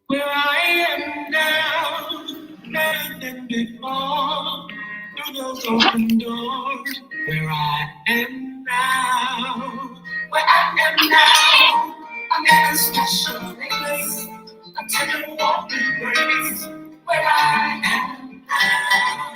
Where I am now, better than before. Through those open doors, where I am now, where I am now, I'm in a special place. I'm taking a walk in grace, where I am now.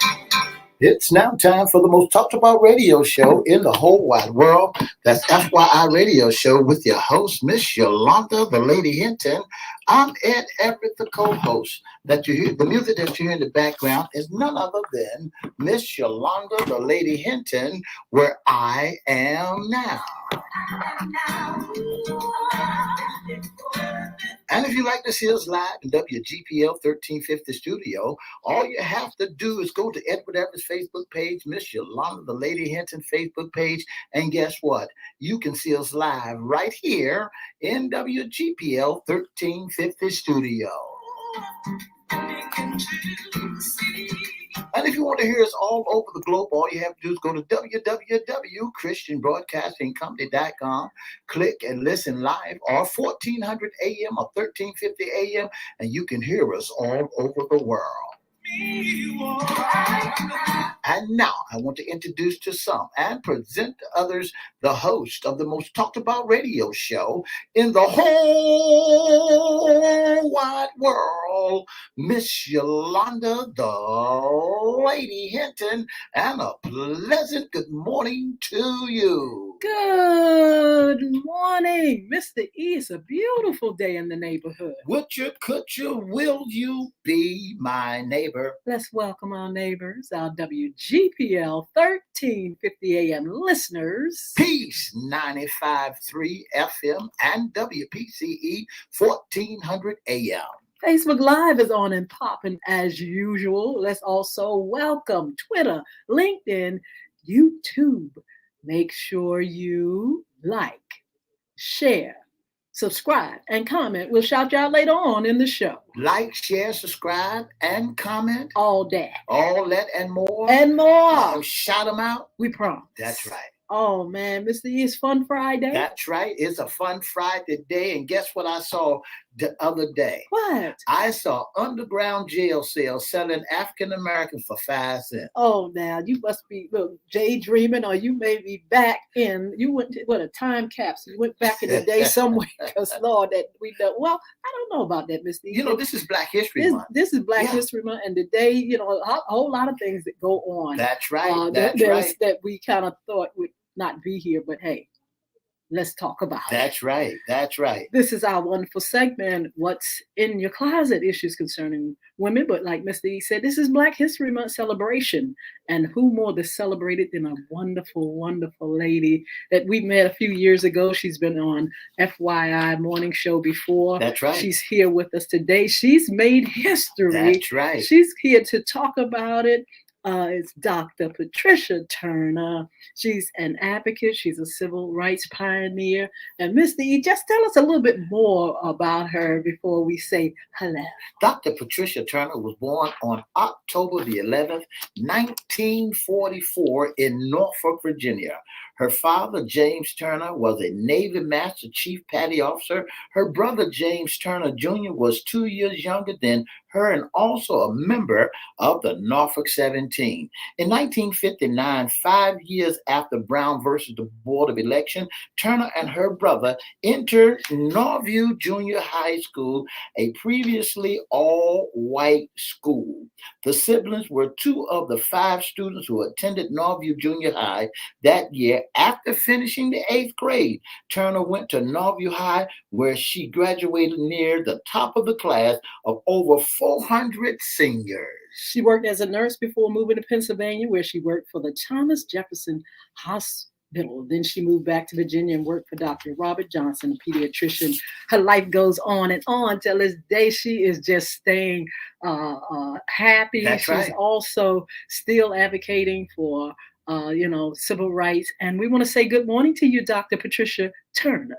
It's now time for the most talked about radio show in the whole wide world. That's FYI Radio Show with your host, Miss Yolanda, the Lady Hinton. I'm Ed Everett, the co-host. That you hear, the music that you hear in the background is none other than Miss Yolanda, the Lady Hinton, where I am now. And if you'd like to see us live in WGPL 1350 studio, all you have to do is go to Edward Everett's Facebook page, Miss Yolanda, the Lady Hinton Facebook page, and guess what? You can see us live right here in WGPL 1350 studio. And if you want to hear us all over the globe, all you have to do is go to www.christianbroadcastingcompany.com, click and listen live, or 1400 AM or 1350 AM, and you can hear us all over the world. And now I want to introduce to some and present to others the host of the most talked about radio show in the whole wide world, Miss Yolanda, the Lady Hinton, and a pleasant good morning to you. Good morning, Mr. E. It's a beautiful day in the neighborhood. Would you, could you, will you be my neighbor? Let's welcome our neighbors, our WGPL 1350 AM listeners. Peace 95.3 FM and WPCE 1400 AM. Facebook Live is on and popping as usual. Let's also welcome Twitter, LinkedIn, YouTube. Make sure you like, share, subscribe, and comment. We'll shout you out later on in the show. Like, share, subscribe, and comment. All that. All that and more. And more. Shout them out. We promise. That's right. Oh, man, Mr. E, it's Fun Friday. That's right. It's a fun Friday day. And guess what I saw the other day? What? I saw underground jail cells selling African Americans for 5 cents. Oh, now you must be daydreaming, or you may be back in. You went to a time capsule. You went back in the day somewhere. Because Lord, that we know. Well, I don't know about that, Mr. E. You know, this is Black History Month. This is Black History Month, and today, you know, a whole lot of things that go on. That's right. That we kind of thought would not be here, but hey, let's talk about it. That's right. That's right. This is our wonderful segment, What's in Your Closet? Issues concerning women. But like Mr. E said, this is Black History Month celebration. And who more to celebrate it than a wonderful, wonderful lady that we met a few years ago. She's been on FYI morning show before. That's right. She's here with us today. She's made history. That's right. She's here to talk about it. It's Dr. Patricia Turner. She's an advocate. She's a civil rights pioneer. And Mr. E, just tell us a little bit more about her before we say hello. Dr. Patricia Turner was born on October the 11th, 1944 in Norfolk, Virginia. Her father, James Turner, was a Navy Master Chief Petty Officer. Her brother, James Turner Jr., was 2 years younger than her and also a member of the Norfolk 17. In 1959, 5 years after Brown versus the Board of Election, Turner and her brother entered Norview Junior High School, a previously all-white school. The siblings were 2 of the 5 students who attended Norview Junior High that year. After finishing the 8th grade, Turner went to Norview High, where she graduated near the top of the class of over 400 seniors. She worked as a nurse before moving to Pennsylvania, where she worked for the Thomas Jefferson Hospital. Then she moved back to Virginia and worked for Dr. Robert Johnson, a pediatrician. Her life goes on and on till this day. She is just staying happy. That's right. She's also still advocating for civil rights. And we want to say good morning to you, Dr. Patricia Turner.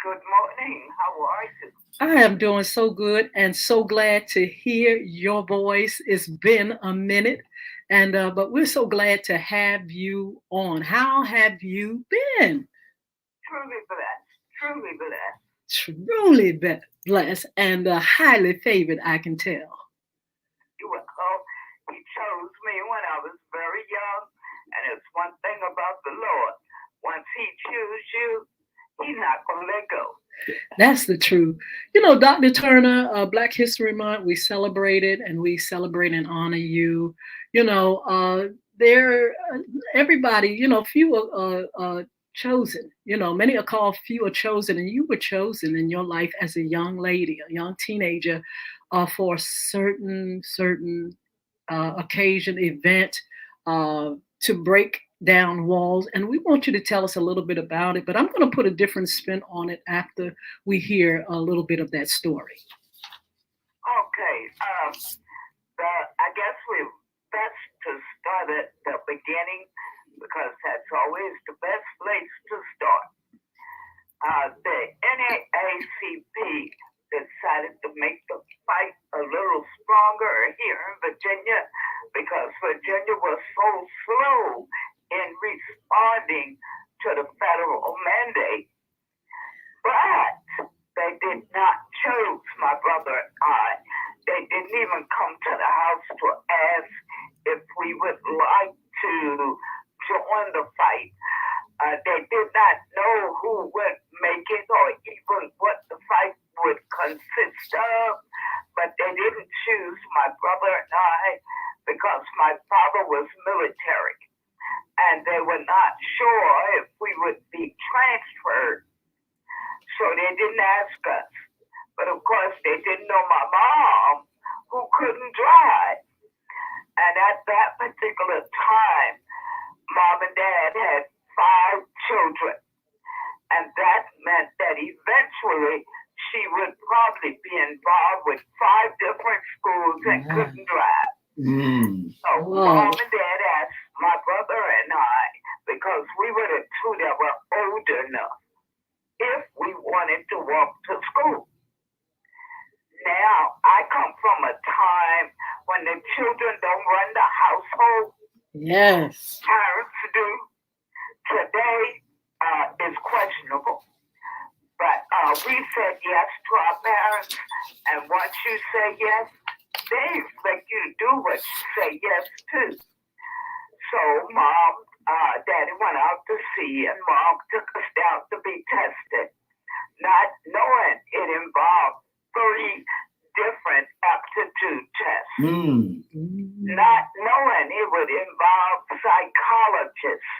Good morning. How are you? I am doing so good and so glad to hear your voice. It's been a minute, and but we're so glad to have you on. How have you been? Truly blessed. Truly blessed. Truly blessed and highly favored, I can tell. Well, he chose me when I was very young, and it's one thing about the Lord. Once he chooses you, he's not going to let go. That's the truth. You know, Dr. Turner, Black History Month, we celebrate it and we celebrate and honor you. You know, there, everybody, you know, few are chosen. You know, many are called, few are chosen, and you were chosen in your life as a young lady, a young teenager, for a certain occasion, event, to break down walls. And we want you to tell us a little bit about it, but I'm going to put a different spin on it after we hear a little bit of that story. Okay. I guess we best to start at the beginning because that's always the best place to start. The NAACP decided to make the fight a little stronger here in Virginia because Virginia was so slow in responding to the federal mandate. But they did not choose my brother and I. They didn't even come to the house to ask if we would like to join the fight. They did not know who would make it or even what the fight would consist of, but they didn't choose my brother and I because my father was military, and they were not sure if we would be transferred. So they didn't ask us. But of course, they didn't know my mom, who couldn't drive. And at that particular time, mom and dad had 5 children. And that meant that eventually she would probably be involved with 5 different schools and couldn't drive. So mom and dad asked my brother and I, because we were the 2 that were old enough, if we wanted to walk to school. Now, I come from a time when the children don't run the household. Yes. Parents do. Today is questionable. But we said yes to our parents, and once you say yes, they expect you to do what you say yes to. So mom, daddy went out to sea, and mom took us down to be tested, not knowing it involved 3 different aptitude tests. Not knowing it would involve psychologists,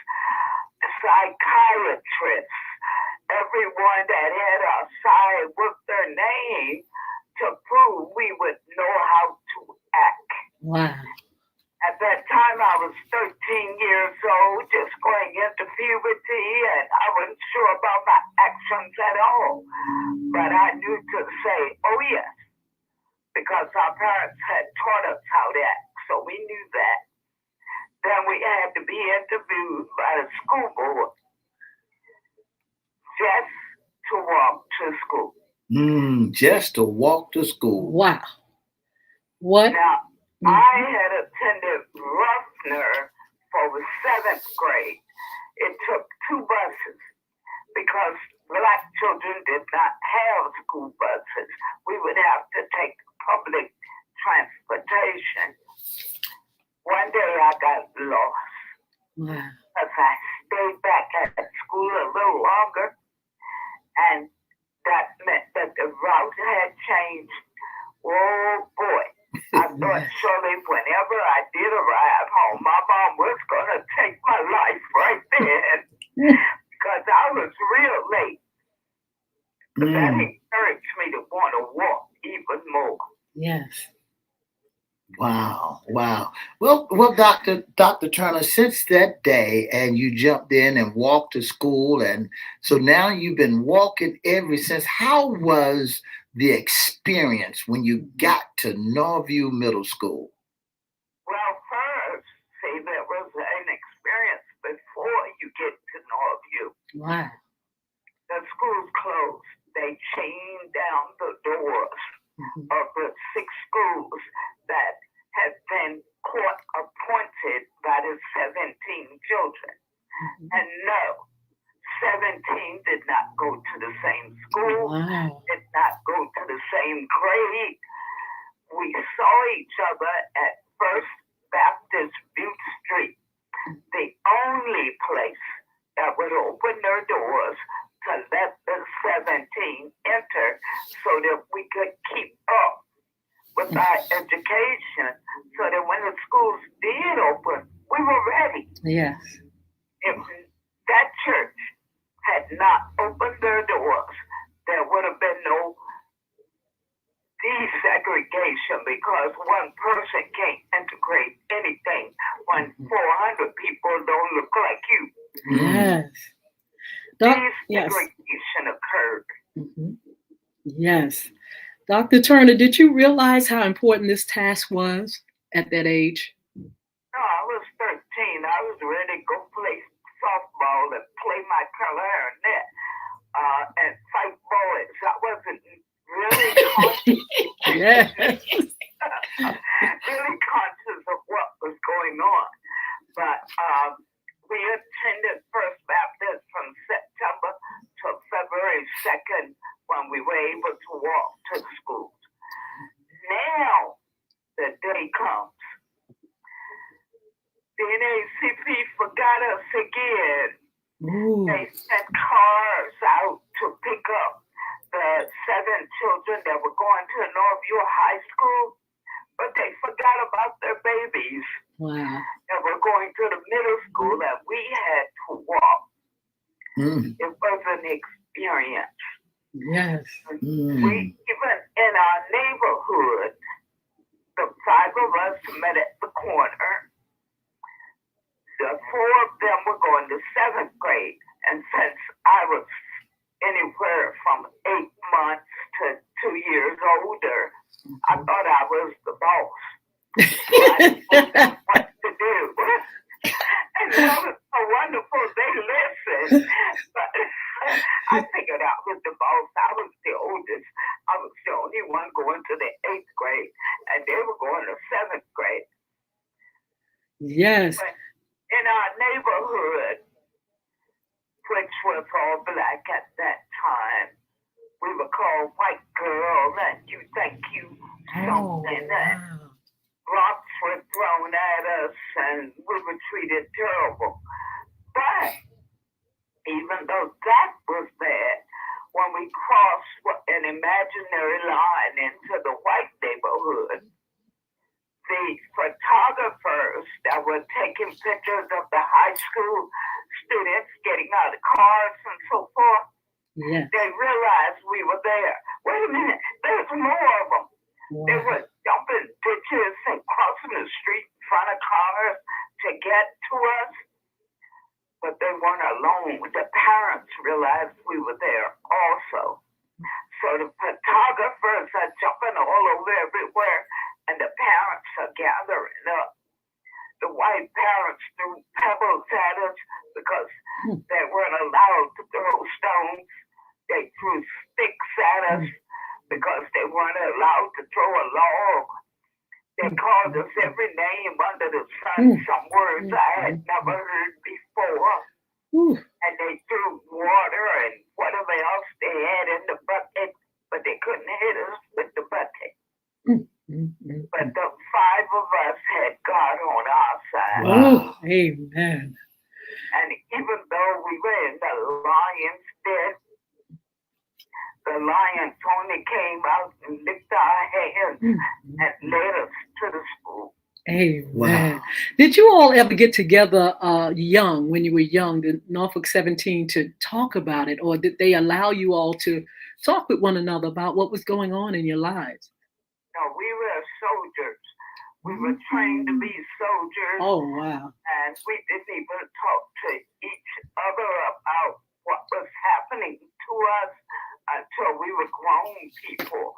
psychiatrists, everyone that had a side with their name to prove we would know how to act. Wow. At that time, I was 13 years old, just going into puberty, and I wasn't sure about my actions at all. But I knew to say, oh yes, because our parents had taught us how to act, so we knew that. Then we had to be interviewed by the school board just to walk to school. Just to walk to school. Wow. What? Now, I had attended Ruffner for the 7th grade. It took 2 buses because Black children did not have school buses. We would have to take public transportation. One day I got lost. Wow. Because I stayed back at school a little longer, and that meant that the route had changed. Oh boy. I thought surely whenever I did arrive home, my mom was going to take my life right then because I was real late. But that encouraged me to want to walk even more. Yes. Wow. Well, Dr. Turner, since that day and you jumped in and walked to school, and so now you've been walking ever since. How was the experience when you got to Norview Middle School? Well, first, see, there was an experience before you get to Norview. Wow. The school's closed. They chained down the door of the 6 schools that had been court appointed by the 17 children. And no, 17 did not go to the same school, did not go to the same grade. We saw each other at First Baptist Butte Street, the only place that would open their doors to let the 17 enter so that we could keep up with our education, so that when the schools did open, we were ready. Yes. If that church had not opened their doors, there would have been no desegregation, because one person can't integrate anything when 400 people don't look like you. Yes. Desegregation occurred. Yes. Dr. Turner, did you realize how important this task was at that age? No, I was 13. I was ready to go play softball and play my clarinet and fight bullets. I wasn't really conscious. Yes. Really conscious of what was going on. But we attended First Baptist from September to February 2nd when we were able to walk to the schools. Now the day comes. The NAACP forgot us again. Ooh. They sent cars out to pick up the 7 children that were going to Northview High School, but they forgot about their babies. Wow. That were going to the middle school that we had to walk. It was an experience. Yes. We, even in our neighborhood, the 5 of us met at the corner. The 4 of them were going to 7th grade, and since I was anywhere from 8 months to 2 years older, I thought I was the boss. So I didn't know what to do. And that was so wonderful. They listened. But I figured I was the boss. I was the oldest. I was the only one going to the 8th grade, and they were going to 7th grade. Yes. But in our neighborhood, which was all black at that time, we were called white girl, and you think you something. And rocks were thrown at us, and we were treated terrible. But even though that was bad, when we crossed an imaginary line into the white neighborhood, the photographers that were taking pictures of the high school students getting out of cars and so forth, they realized we were there. Wait a minute, there's more of them. Wow. They were jumping ditches and crossing the street in front of cars to get to us. But they weren't alone. The parents realized we were there also. So the photographers are jumping all over everywhere, and the parents are gathering up. The white parents threw pebbles at us because they weren't allowed to throw stones. They threw sticks at us because they weren't allowed to throw a log. They called us every name under the sun, some words I had never heard before. And they threw water and whatever else they had in the bucket, but they couldn't hit us with the bucket. But the 5 of us had God on our side. Wow. Amen. And even though we were in the lion's den, the lions only came out and licked our hands and led us to the school. Amen. Wow. Did you all ever get together young, when you were young, the Norfolk 17, to talk about it? Or did they allow you all to talk with one another about what was going on in your lives? No, we were soldiers. We were trained to be soldiers. Oh, wow. And we didn't even talk to each other about what was happening to us until we were grown people.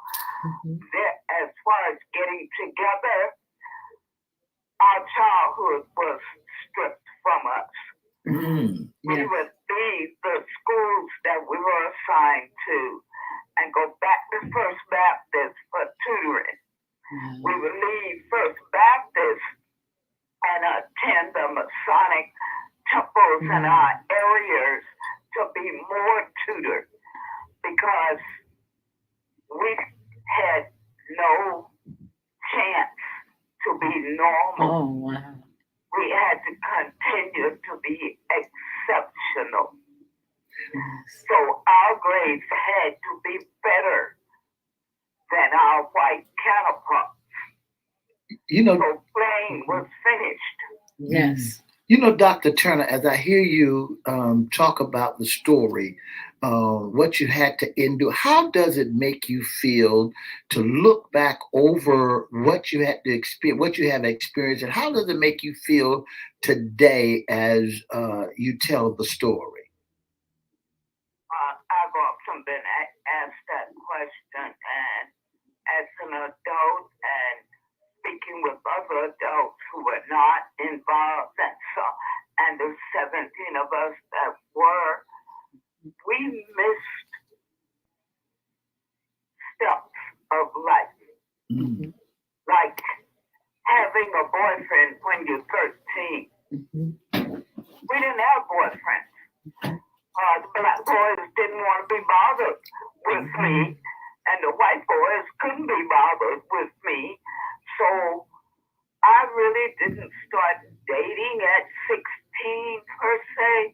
As far as getting together, our childhood was stripped from us. We would leave the schools that we were assigned to and go back to First Baptist for tutoring. We would leave First Baptist and attend the Masonic temples in our areas to be more tutored because we had no chance to be normal. Oh, wow. We had to continue to be exceptional. Yes. So our grades had to be better than our white counterparts. So playing was finished. Yes. Dr. Turner, as I hear you talk about the story, what you had to endure, how does it make you feel to look back over what you had to experience, what you have experienced, and how does it make you feel today as you tell the story? I've often been asked that question, and as an adult and speaking with other adults who were not involved, and the 17 of us that were, we missed steps of life. Mm-hmm. Like having a boyfriend when you're 13. Mm-hmm. We didn't have boyfriends. The black boys didn't want to be bothered with me, and the white boys couldn't be bothered with me. So I really didn't start dating at 16 per se.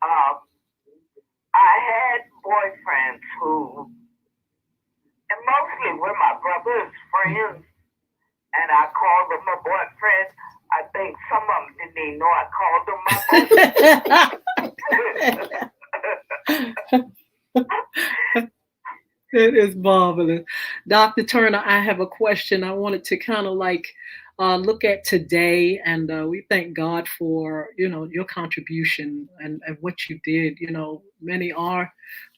I had boyfriends who, and mostly were my brother's friends, and I called them a boyfriend. I think some of them didn't even know I called them my boyfriend. It is marvelous. Dr. Turner, I have a question. I wanted to kind of look at today, and we thank God for, your contribution and what you did. Many are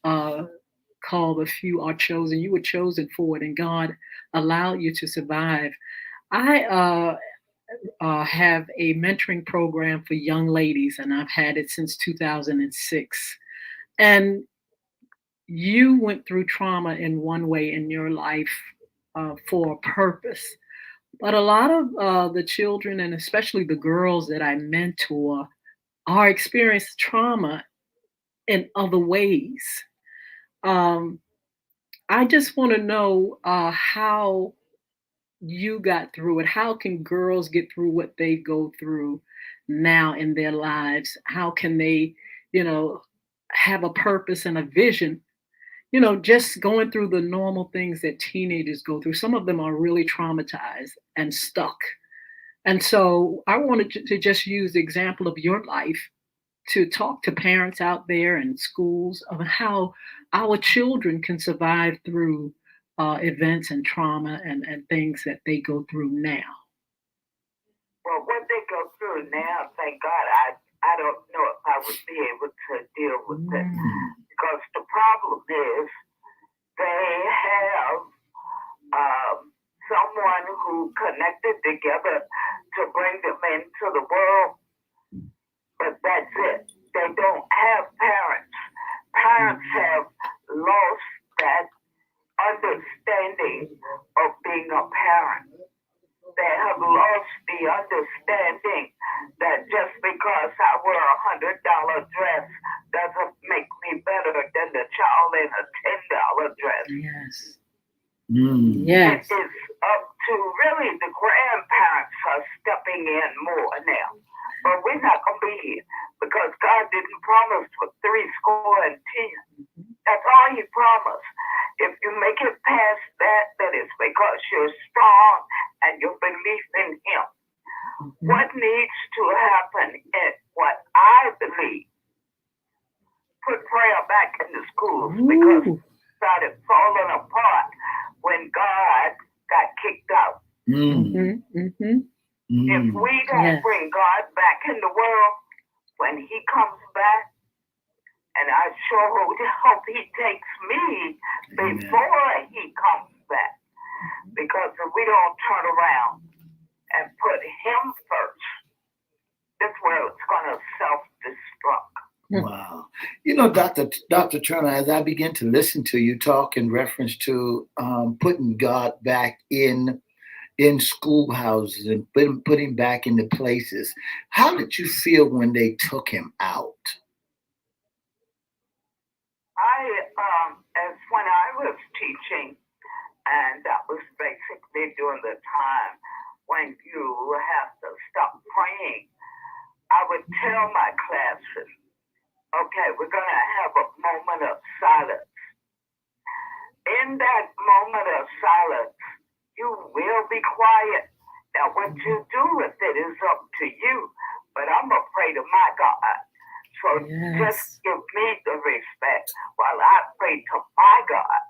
called, a few are chosen. You were chosen for it, and God allowed you to survive. I have a mentoring program for young ladies, and I've had it since 2006. And you went through trauma in one way in your life for a purpose. But a lot of the children, and especially the girls that I mentor, are experiencing trauma in other ways. I just want to know how you got through it. How can girls get through what they go through now in their lives? How can they, have a purpose and a vision? Just going through the normal things that teenagers go through. Some of them are really traumatized and stuck. And so I wanted to just use the example of your life to talk to parents out there and schools of how our children can survive through events and trauma and things that they go through now. Well, what they go through now, thank God, I don't know if I would be able to deal with it. Because the problem is they have someone who connected together to bring them into the world, but that's it. They don't have parents. Parents have lost that understanding of being a parent. They have lost the understanding that just because I wear $100 dress doesn't make me better than the child in a $10 dress. Yes. Yes. It is up to really the grandparents are stepping in more now. But we're not going to be here because God didn't promise for 10. That's all He promised. If you make it past that, that is because you're strong and you believe in Him. What needs to happen is what I believe. Put prayer back in the schools because it started falling apart when God got kicked out. If we don't bring God back in the world, when He comes back, and I sure hope He takes me before He comes back, because if we don't turn around and put Him first, this world's going to self-destruct. Wow. Dr. Turner, as I begin to listen to you talk in reference to putting God back in schoolhouses and putting back into places, how did you feel when they took him out? As when I was teaching, and that was basically during the time when you have to stop praying, I would tell my classes, okay, we're going to have a moment of silence. In that moment of silence, you will be quiet. Now, what you do with it is up to you, but I'm afraid of my God. So just give me the respect while I pray to my God.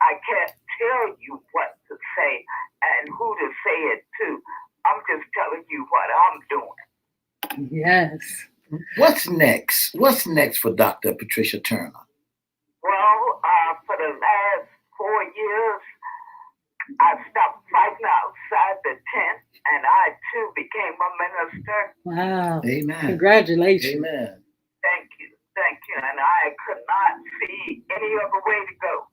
I can't tell you what to say and who to say it to. I'm just telling you what I'm doing. Yes. What's next? What's next for Dr. Patricia Turner? Well, for the last 4 years, I stopped fighting outside the tent, and I too became a minister. Wow. Amen. Congratulations. Amen. Thank you. And I could not see any other way to go.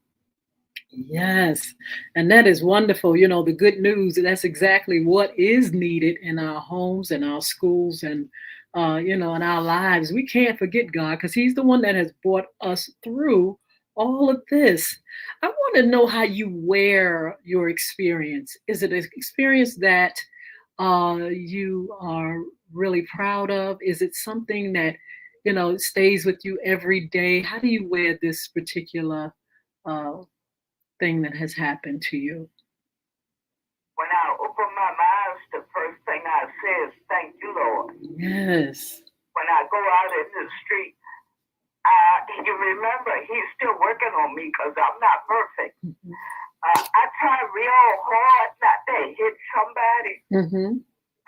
Yes. And that is wonderful. You know, the good news, that's exactly what is needed in our homes and our schools and, in our lives. We can't forget God because he's the one that has brought us through all of this. I want to know how you wear your experience. Is it an experience that you are really proud of? Is it something that, stays with you every day? How do you wear this particular thing that has happened to you? When I open my eyes, the first thing I say is, thank you, Lord. Yes. When I go out in the street, you remember, he's still working on me because I'm not perfect. Mm-hmm. I try real hard not to hit somebody. Mm-hmm.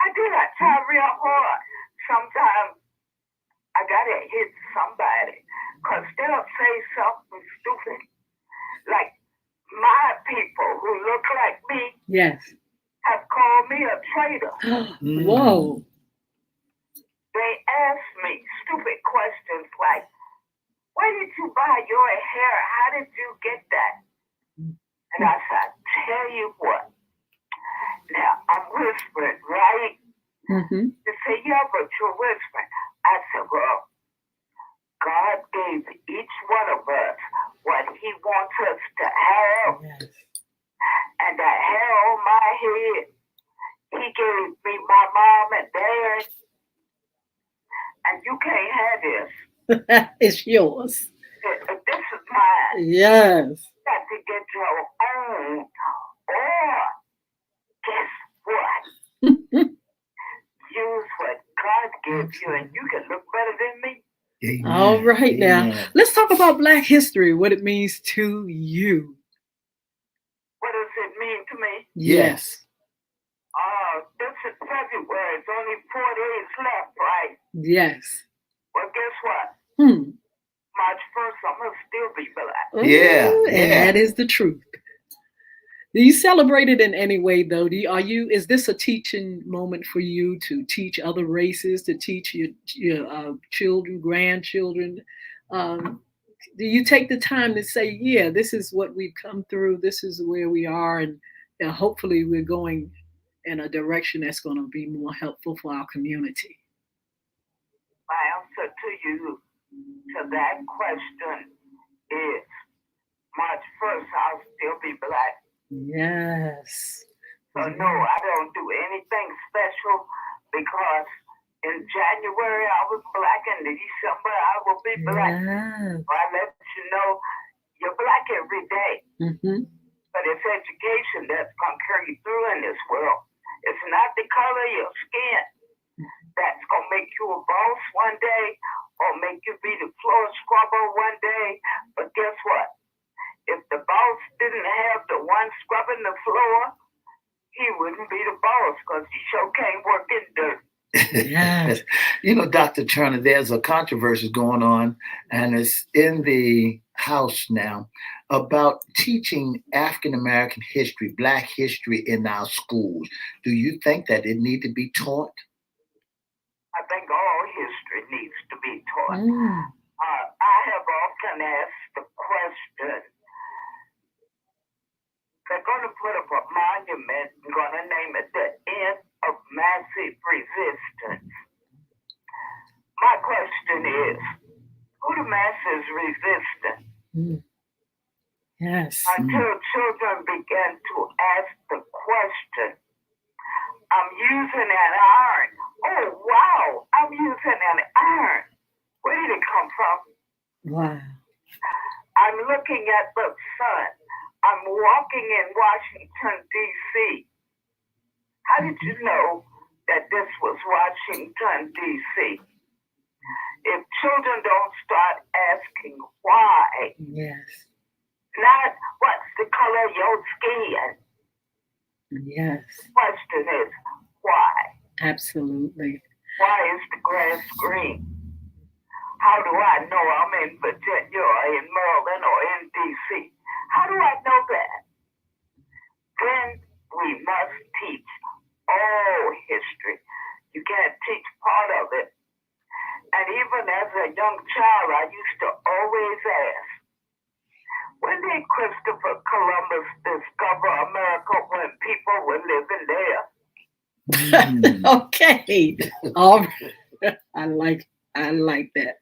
I do. I try real hard. Sometimes I got to hit somebody because they'll say something stupid. Like my people who look like me have called me a traitor. Whoa. They ask me stupid questions like, where did you buy your hair? How did you get that? And I said, tell you what. Now, I'm whispering, right? Mm-hmm. They say, yeah, but you're whispering. I said, well, God gave each one of us what he wants us to have. Yes. And the hair on my head, he gave me my mom and dad. And you can't have this. It's yours. This is mine. Yes. You got to get your own. Or, guess what? Use what God gives you and you can look better than me. Amen. All right. Amen. Now, let's talk about Black history, what it means to you. What does it mean to me? Yes. This is February. It's only 4 days left, right? Yes. Well, guess what? March 1st, I'm going to still be Black. And that is the truth. Do you celebrate it in any way, though? Is this a teaching moment for you to teach other races, to teach your children, grandchildren? Do you take the time to say, yeah, this is what we've come through, this is where we are, and hopefully we're going in a direction that's going to be more helpful for our community? My answer to you to that question is March 1st, I'll still be Black. Yes. So no, I don't do anything special because in January I was Black and in December I will be Black. Yes. I let you know you're Black every day. Mm-hmm. But it's education that's going to carry you through in this world. It's not the color of your skin that's going to make you a boss one day or make you be the floor scrubber one day. But guess what? If the boss didn't have the one scrubbing the floor, he wouldn't be the boss because he sure can't work in dirt. Yes. Dr. Turner, there's a controversy going on, and it's in the House now about teaching African-American history, Black history in our schools. Do you think that it needs to be taught? I think all history needs to be be taught. I have often asked the question, they're going to put up a monument, I'm going to name it the End of Massive Resistance. My question is, who the masses resisting? Yes. Until children begin to ask the question, I'm using an iron. Oh, wow, I'm using an iron. Where did it come from? Wow. I'm looking at the sun. I'm walking in Washington, D.C. How did you know that this was Washington, D.C.? If children don't start asking why, yes, not what's the color of your skin. Yes. Question is, why? Absolutely. Why is the grass green? How do I know I'm in Virginia or in Maryland or in D.C.? How do I know that? Then we must teach all history. You can't teach part of it. And even as a young child, I used to always ask, when did Christopher Columbus discover America when people were living there? Okay. All right. I like that.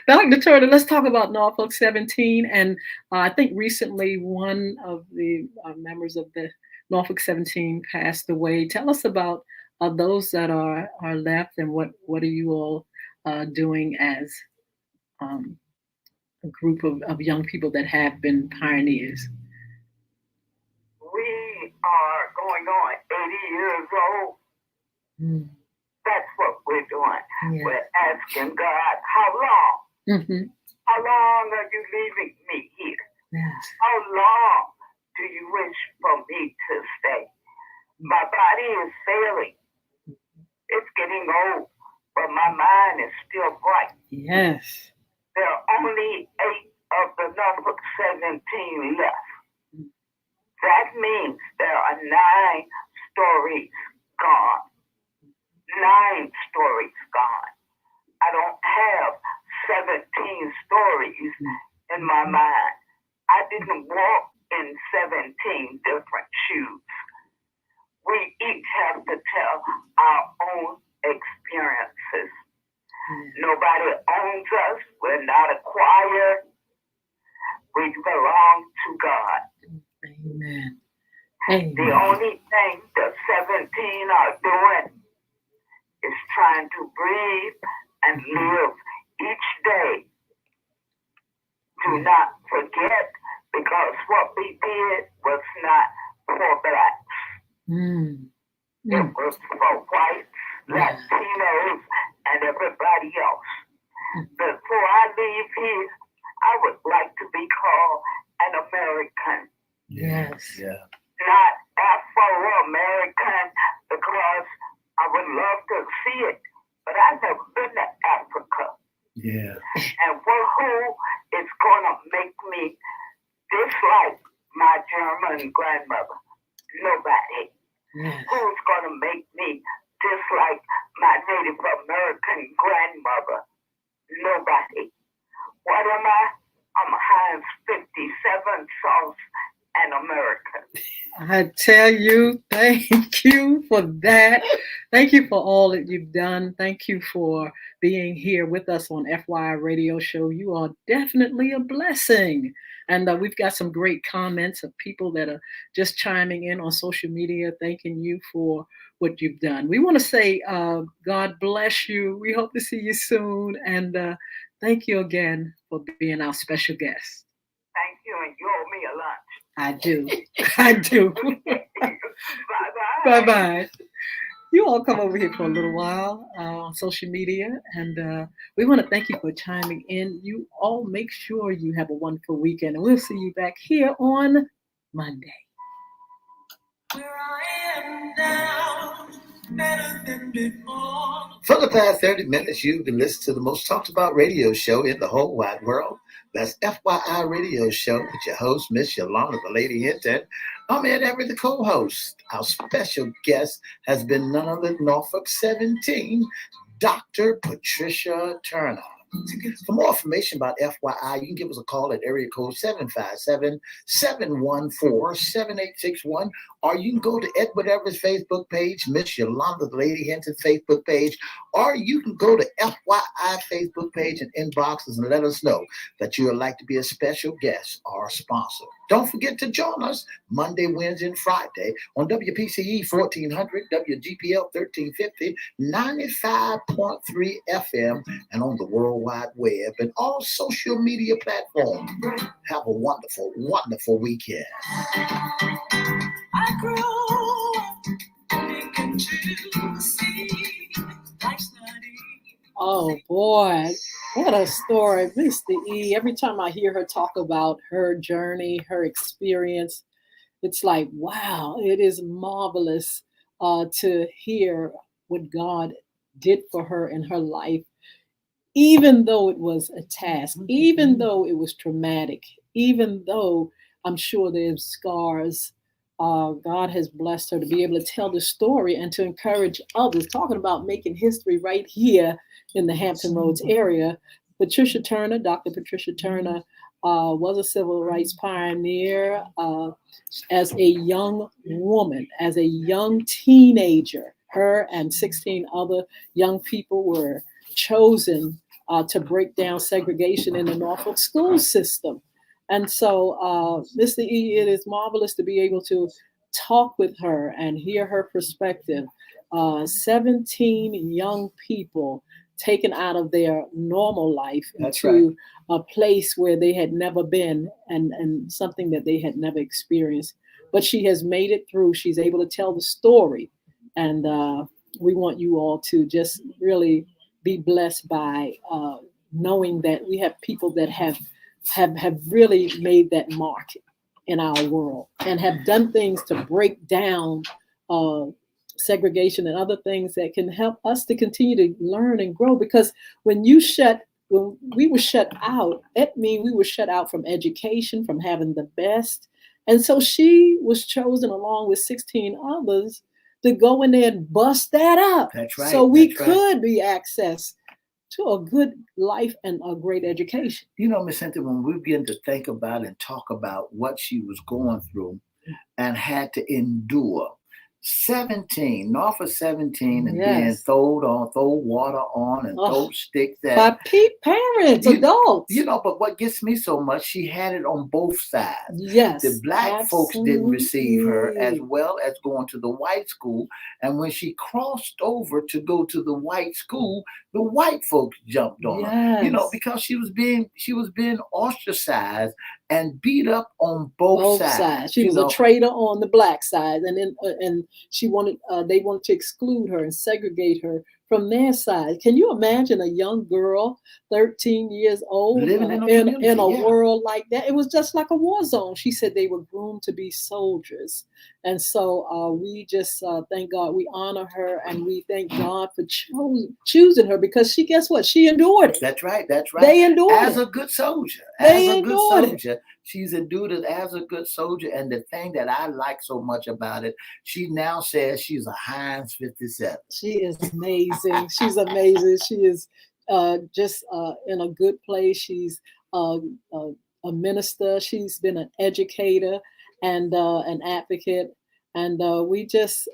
Dr. Turner, let's talk about Norfolk 17. And I think recently one of the members of the Norfolk 17 passed away. Tell us about those that are left and what are you all doing as a group of young people that have been pioneers? We are going on 80 years old. That's what we're doing. Yeah. We're asking God, how long? How long are you leaving me here? Yes. How long do you wish for me to stay? My body is failing. It's getting old, but my mind is still bright. Yes. There are only 8 of the Norfolk 17 left. That means there are 9 stories gone. 9 stories gone. I don't have 17 stories in my mind. I didn't walk in 17 different shoes. We each have to tell our own experiences. Nobody owns us. We're not a choir. We belong to God. Amen. The only thing the 17 are doing is trying to breathe and live each day. Do not forget, because what we did was not for blacks. It was for whites, Latinos, and everybody else. Before I leave here, I would like to be called an American. Yes. Yeah. Not Afro-American, because I would love to see it, but I've never been to Africa. Yeah. And who is going to make me dislike my German grandmother? Nobody. Yes. Who's going to make me dislike my Native American grandmother? Nobody. What am I? I'm Heinz 57 sauce and American. I tell you, thank you for that. Thank you for all that you've done. Thank you for being here with us on FYI Radio Show. You are definitely a blessing. And we've got some great comments of people that are just chiming in on social media, thanking you for what you've done. We want to say, God bless you. We hope to see you soon. And thank you again for being our special guest. Thank you, and you owe me a lunch. I do. I do. Bye-bye. Bye-bye. You all come over here for a little while on social media, and we want to thank you for chiming in. You all make sure you have a wonderful weekend, and we'll see you back here on Monday. Where I am now, better than before. For the past 30 minutes, you've been listening to the most talked about radio show in the whole wide world. That's FYI Radio Show with your host, Miss Yolanda, the Lady Hinton. I'm Ed Everett, the co-host. Our special guest has been none other than Norfolk 17, Dr. Patricia Turner. For more information about FYI, you can give us a call at area code 757-714-7861, or you can go to Everette's Facebook page, Miss Yolanda, the Lady Hinton Facebook page, or you can go to FYI Facebook page and inboxes and let us know that you would like to be a special guest or a sponsor. Don't forget to join us Monday, Wednesday, and Friday on WPCE 1400, WGPL 1350, 95.3 FM, and on the World Wide Web and all social media platforms. Have a wonderful, wonderful weekend. I grew up thinking to see life's not easy. Oh boy, what a story. Mr. E, every time I hear her talk about her journey, her experience, it's like, wow, it is marvelous to hear what God did for her in her life, even though it was a task, even though it was traumatic, even though I'm sure there's scars. God has blessed her to be able to tell the story and to encourage others. Talking about making history right here in the Hampton Roads area. Patricia Turner, Dr. Patricia Turner, was a civil rights pioneer as a young woman, as a young teenager. Her and 16 other young people were chosen to break down segregation in the Norfolk school system. And so, Mr. E, it is marvelous to be able to talk with her and hear her perspective. 17 young people taken out of their normal life into a place where they had never been and something that they had never experienced. But she has made it through. She's able to tell the story. And we want you all to just really be blessed by knowing that we have people that have really made that mark in our world and have done things to break down segregation and other things that can help us to continue to learn and grow. Because when we were shut out, it means we were shut out from education, from having the best. And so she was chosen along with 16 others to go in there and bust that up. That's right. So we could be accessed to a good life and a great education. You know, Miss Hinton, when we begin to think about and talk about what she was going through and had to endure, 17, north of 17, and being throw water on and throw sticks at. By parents, adults. You know, but what gets me so much, she had it on both sides. Yes. The black folks didn't receive her as well as going to the white school. And when she crossed over to go to the white school, the white folks jumped on her. You know, because she was being ostracized and beat up on both sides. She was a traitor on the black side, and she wanted they wanted to exclude her and segregate her from their side. Can you imagine a young girl, 13 years old, living in a world like that? It was just like a war zone. She said they were groomed to be soldiers. And so we just thank God. We honor her, and we thank God for choosing her, because guess what? She endured it. That's right. That's right. They endured it. As a good soldier. She's endured it as a good soldier. And the thing that I like so much about it, she now says she's a Heinz 57. She is amazing. She's amazing. She is just in a good place. She's a minister. She's been an educator and an advocate. And we're just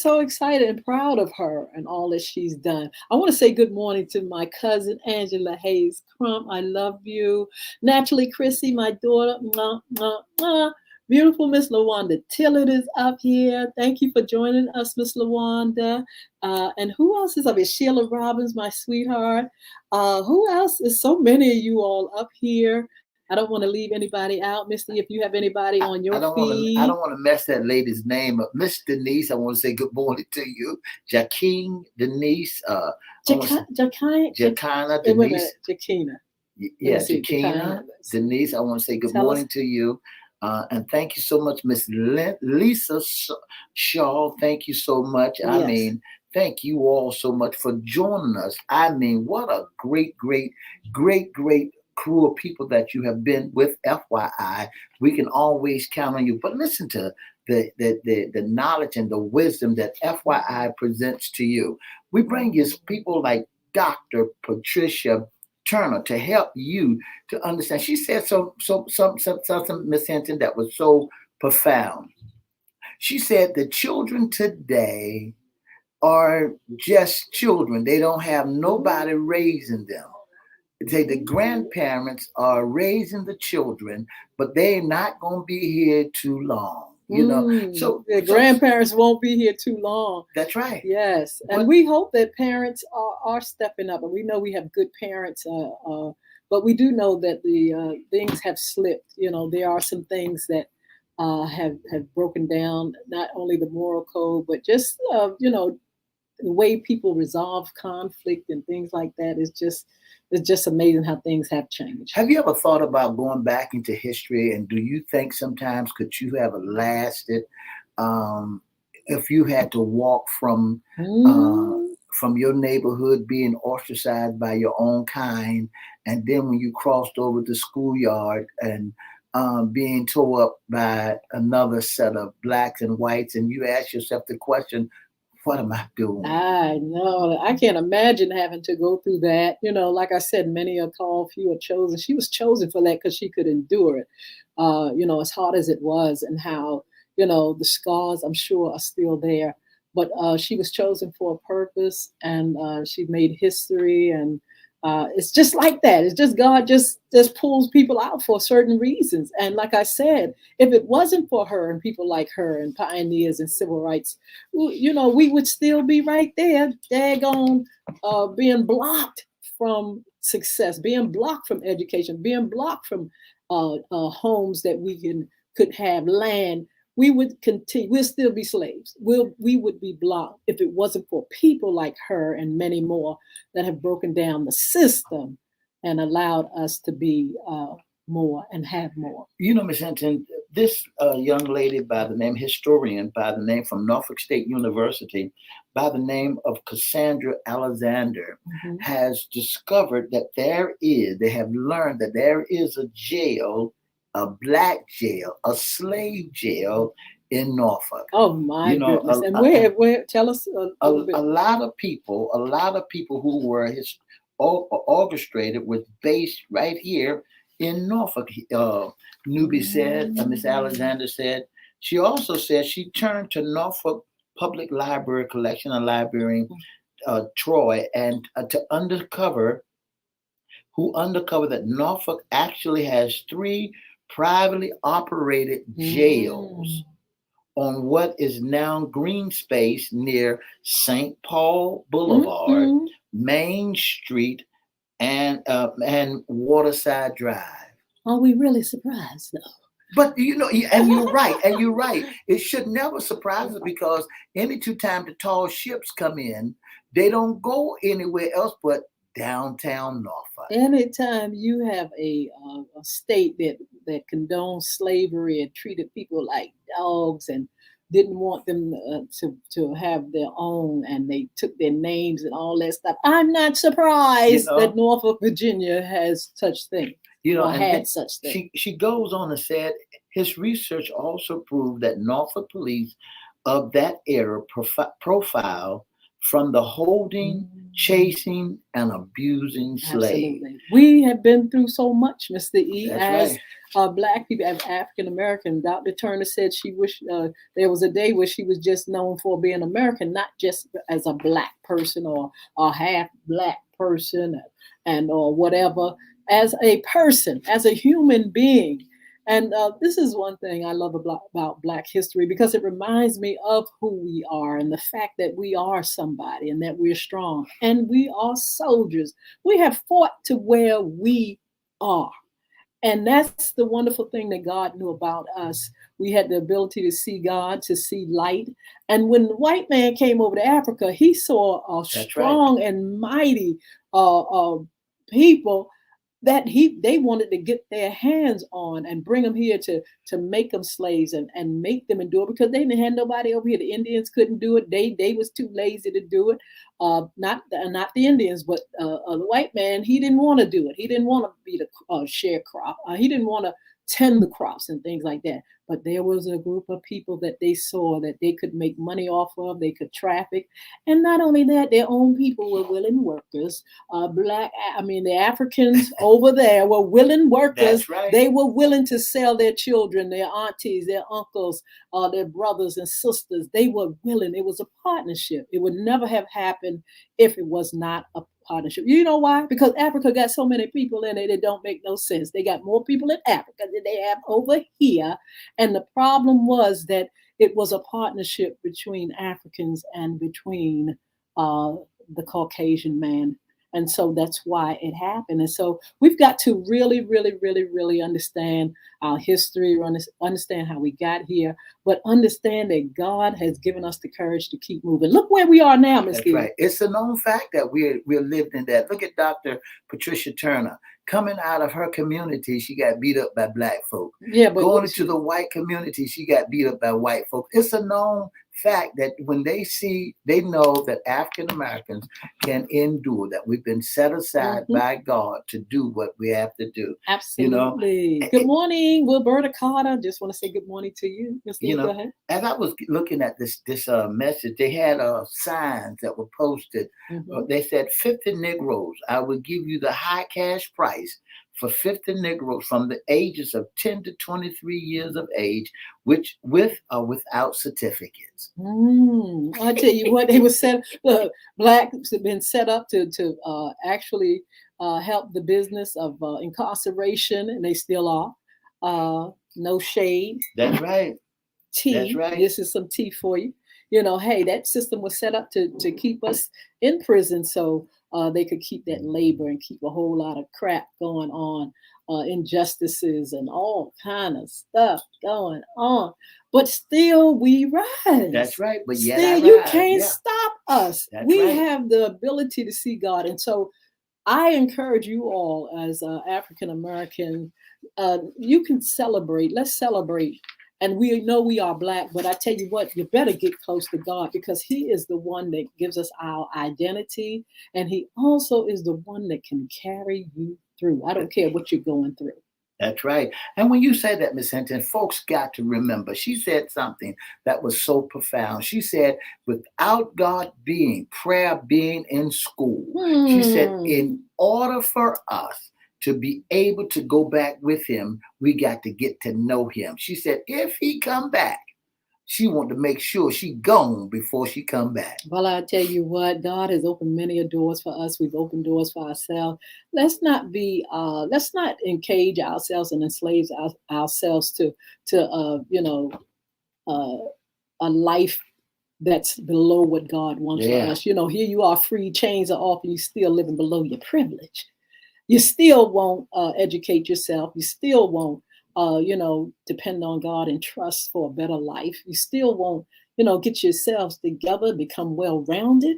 so excited and proud of her and all that she's done. I want to say good morning to my cousin, Angela Hayes Crump. I love you. Naturally, Chrissy, my daughter. Mwah, mwah, mwah. Beautiful Miss Lawanda Tillett is up here. Thank you for joining us, Miss Lawanda. And who else is up here? Sheila Robbins, my sweetheart. Who else? There's so many of you all up here. I don't want to leave anybody out. Misty, if you have anybody on your feed. I don't want to mess that lady's name up. Miss Denise, I want to say good morning to you. Jaquine Denise. Jakina Denise. Jakina. Yeah, Jakina Denise, I want to say good morning to you. And thank you so much, Miss Lisa Shaw. Thank you so much. I mean, thank you all so much for joining us. I mean, what a great crew of people that you have been with. FYI, we can always count on you. But listen to the knowledge and the wisdom that FYI presents to you. We bring you people like Dr. Patricia Turner to help you to understand. She said something, Miss Hinton, that was so profound. She said the children today are just children. They don't have nobody raising them. Say the grandparents are raising the children, but they're not going to be here too long. So the grandparents won't be here too long. That's right. Yes, and we hope that parents are stepping up, and we know we have good parents. But we do know that the things have slipped. There are some things that have broken down, not only the moral code, but just the way people resolve conflict and things like that is just amazing how things have changed. Have you ever thought about going back into history, and do you think sometimes could you have lasted if you had to walk from your neighborhood being ostracized by your own kind, and then when you crossed over the schoolyard and being tore up by another set of blacks and whites, and you ask yourself the question, what am I doing? I know. I can't imagine having to go through that. Like I said, many are called, few are chosen. She was chosen for that because she could endure it, as hard as it was, and how, the scars, I'm sure, are still there. But she was chosen for a purpose, and she made history, and it's just like that. It's just God just pulls people out for certain reasons. And like I said, if it wasn't for her and people like her and pioneers and civil rights, we would still be right there, daggone, being blocked from success, being blocked from education, being blocked from homes that we could have, land. We would continue. We'll still be slaves. We would be blocked if it wasn't for people like her and many more that have broken down the system and allowed us to be more and have more. Ms. Hinton, this young lady historian by the name from Norfolk State University, by the name of Cassandra Alexander, has discovered that they have learned that there is a jail, a black jail, a slave jail in Norfolk. Oh my goodness! And where? Tell us a little bit. A lot of people who were orchestrated was based right here in Norfolk. Newbie said, Miss Alexander said. She also said she turned to Norfolk Public Library collection, a librarian, Troy, and to uncover that Norfolk actually has 3 privately operated jails on what is now green space near St. Paul Boulevard, Main Street, and Waterside Drive. Are we really surprised though? But and you're right. It should never surprise us, because any time the tall ships come in, they don't go anywhere else but downtown Norfolk. Anytime you have a state that condones slavery and treated people like dogs and didn't want them to have their own, and they took their names and all that stuff, I'm not surprised that Norfolk, Virginia has such things. Had such things. She goes on and said his research also proved that Norfolk police of that era profile from the holding, chasing, and abusing slaves. Absolutely. We have been through so much, Mr. E. That's as Black people, as African American. Dr. Turner said she wished there was a day where she was just known for being American, not just as a Black person or a half Black person or whatever, as a person, as a human being. And this is one thing I love about Black history, because it reminds me of who we are and the fact that we are somebody and that we're strong and we are soldiers. We have fought to where we are. And that's the wonderful thing that God knew about us. We had the ability to see God, to see light. And when the white man came over to Africa, he saw a strong and mighty people that they wanted to get their hands on and bring them here to make them slaves and make them endure, because they didn't have nobody over here. The Indians couldn't do it. They was too lazy to do it. Not the Indians, but the white man, he didn't want to do it. He didn't want to be the sharecropper. He didn't want tend the crops and things like that. But there was a group of people that they saw that they could make money off of, they could traffic. And not only that, their own people were willing workers. The Africans over there were willing workers. That's right. They were willing to sell their children, their aunties, their uncles, their brothers and sisters. They were willing. It was a partnership. It would never have happened if it was not a partnership. You know why? Because Africa got so many people in it, it don't make no sense. They got more people in Africa than they have over here. And the problem was that it was a partnership between Africans and between the Caucasian man. And so that's why it happened. And so we've got to really, really, really, really understand our history, understand how we got here, but understand that God has given us the courage to keep moving. Look where we are now, Ms. That's right. It's a known fact that we're lived in that. Look at Dr. Patricia Turner. Coming out of her community, she got beat up by black folk. Yeah, but going into the white community, she got beat up by white folk. It's a known fact that when they know that African Americans can endure, that we've been set aside by God to do what we have to do. Absolutely. You know? Good morning, Wilberta Carter. Just want to say good morning to you. Go ahead. As I was looking at this message, they had signs that were posted. They said 50 Negroes. I will give you the high cash price for 50 Negroes from the ages of 10 to 23 years of age, which with or without certificates. I tell you what, they were set. Blacks have been set up to actually help the business of incarceration, and they still are. No shade. That's right. Tea. That's right. This is some tea for you. You know, hey, that system was set up to keep us in prison so they could keep that labor and keep a whole lot of crap going on, injustices and all kind of stuff going on. But still we rise. That's right. But yet still you can't stop us. That's we right. have the ability to see God. And so I encourage you all as African American, you can celebrate. Let's celebrate. And we know we are Black, but I tell you what, you better get close to God, because He is the one that gives us our identity. And He also is the one that can carry you through. I don't care what you're going through. That's right. And when you say that, Miss Hinton, folks got to remember, she said something that was so profound. She said, without God prayer being in school, she said, in order for us to be able to go back with Him, we got to get to know Him. She said, if He come back, she wanted to make sure she gone before she come back. Well, I tell you what, God has opened many doors for us. We've opened doors for ourselves. Let's not encage ourselves and enslave ourselves to a life that's below what God wants for us. You know, here you are free, chains are off, and you still living below your privilege. You still won't educate yourself. You still won't, depend on God and trust for a better life. You still won't, get yourselves together, become well-rounded.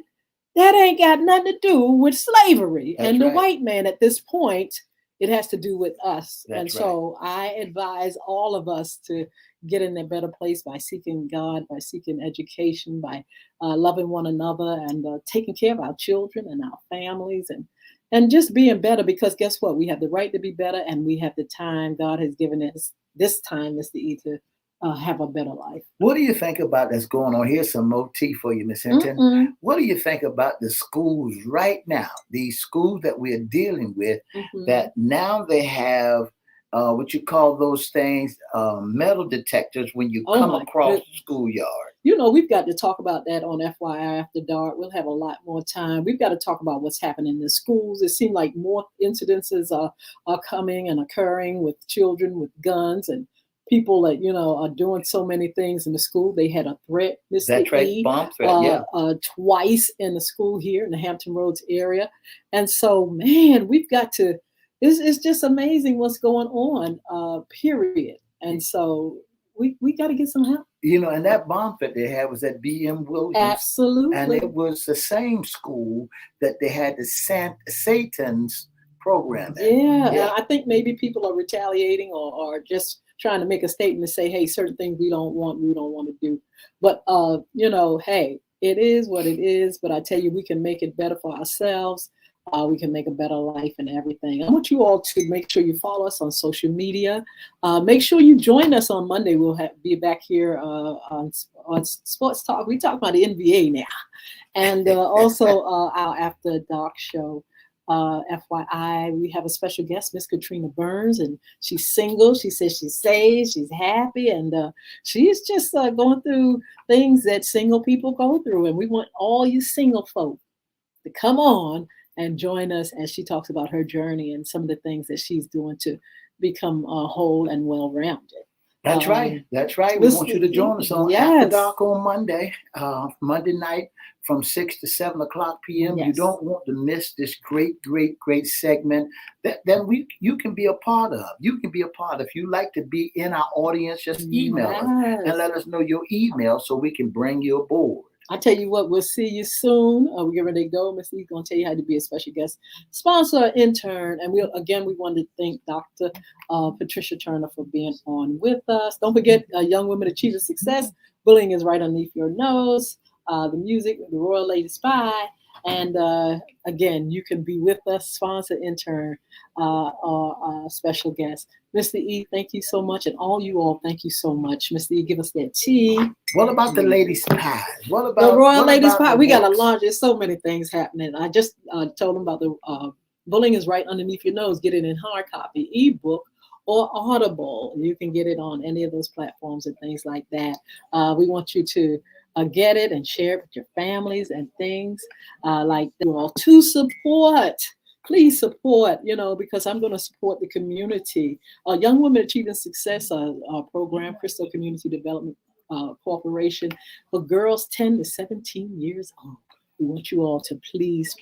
That ain't got nothing to do with slavery. That's and the right. white man at this point, it has to do with us. That's and so I advise all of us to get in a better place by seeking God, by seeking education, by loving one another, and taking care of our children and our families, and just being better, because guess what? We have the right to be better, and we have the time. God has given us this time, Mr. E, to have a better life. What do you think about that's going on? Here's some more tea for you, Miss Hinton. What do you think about the schools right now? These schools that we're dealing with, that now they have what you call those things, metal detectors when you come across the schoolyard. You know, we've got to talk about that on FYI After Dark. We'll have a lot more time. We've got to talk about what's happening in the schools. It seems like more incidences are coming and occurring with children with guns, and people that, are doing so many things in the school. They had a threat, Mr. That's right, E, bomb threat, twice in the school here in the Hampton Roads area. And so, man, we've got to, it's just amazing what's going on, period. And so we got to get some help. And that bomb that they had was at B.M. Williams. Absolutely. And it was the same school that they had the Satan's program at. Yeah. I think maybe people are retaliating or just trying to make a statement to say, hey, certain things we don't want to do. But, hey, it is what it is. But I tell you, we can make it better for ourselves. we can make a better life and everything. I want you all to make sure you follow us on social media. Make sure you join us on Monday. We'll be back here on Sports Talk. We talk about the NBA now. And also our After Dark show. FYI, we have a special guest, Miss Katrina Burns, and she's single. She says she's saved, she's happy, and she's just going through things that single people go through. And we want all you single folk to come on and join us as she talks about her journey and some of the things that she's doing to become whole and well-rounded. That's right. That's right. We want you to join us on After Dark on Monday, Monday night from 6 to 7 o'clock p.m. Yes. You don't want to miss this great segment that you can be a part of. You can be a part. If you like to be in our audience, just email us and let us know your email so we can bring you aboard. I tell you what, we'll see you soon. We're getting ready to go. Miss Lee's going to tell you how to be a special guest sponsor, intern. And we want to thank Dr. Patricia Turner for being on with us. Don't forget, Young Women Achieving Success. Bullying is right underneath your nose. The music, the Royal Lady Spy. And again, you can be with us, sponsor, intern, or special guest. Mr. E, thank you so much. And all you all, thank you so much. Mr. E, give us that tea. What about the ladies' pie? What about the Royal Ladies' Pie? We got a launch. There's so many things happening. I just told them about the Bullying is Right Underneath Your Nose. Get it in hard copy, ebook, or Audible. You can get it on any of those platforms and things like that. We want you to get it and share it with your families and things like that. All to support. Please support, because I'm going to support the community. Young Women Achieving Success program, Crystal Community Development Corporation for girls 10 to 17 years old. We want you all to please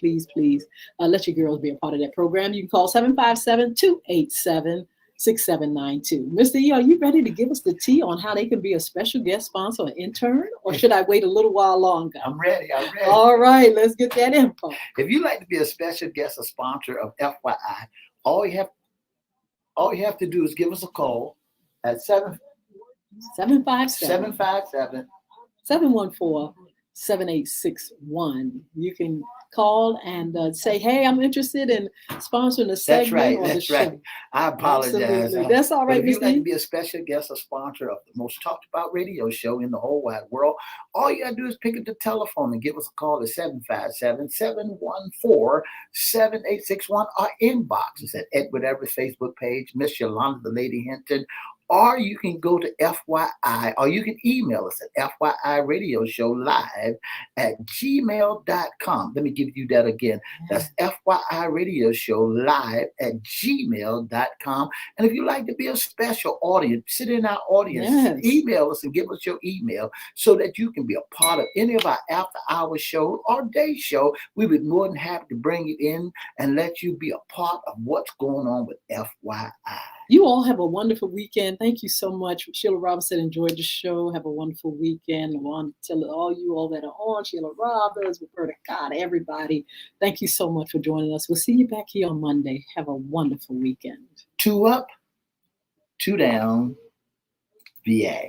let your girls be a part of that program. You can call 757-287-6792. Mr. E, are you ready to give us the tea on how they can be a special guest sponsor or intern? Or should I wait a little while longer? I'm ready. All right, let's get that info. If you'd like to be a special guest or sponsor of FYI, all you have to do is give us a call at 757-714-7861. You can call and say, hey, I'm interested in sponsoring a segment. That's right. I apologize. That's all right. If you'd like to be a special guest or sponsor of the most talked about radio show in the whole wide world, all you got to do is pick up the telephone and give us a call at 757-714-7861. Our inbox is at Edward Everett Facebook page, Miss Yolanda, the Lady Hinton. Or you can go to FYI, or you can email us at FYIRadioshow@gmail.com. Let me give you that again. That's FYIRadioshow@gmail.com. And if you'd like to be a special audience, sit in our audience, email us and give us your email so that you can be a part of any of our after-hour show or day show. We would be more than happy to bring you in and let you be a part of what's going on with FYI. You all have a wonderful weekend. Thank you so much. Sheila Robinson enjoyed the show. Have a wonderful weekend. I want to tell all you all that are on, Sheila Robbins, Roberta God, everybody. Thank you so much for joining us. We'll see you back here on Monday. Have a wonderful weekend. 2 up, 2 down, VA.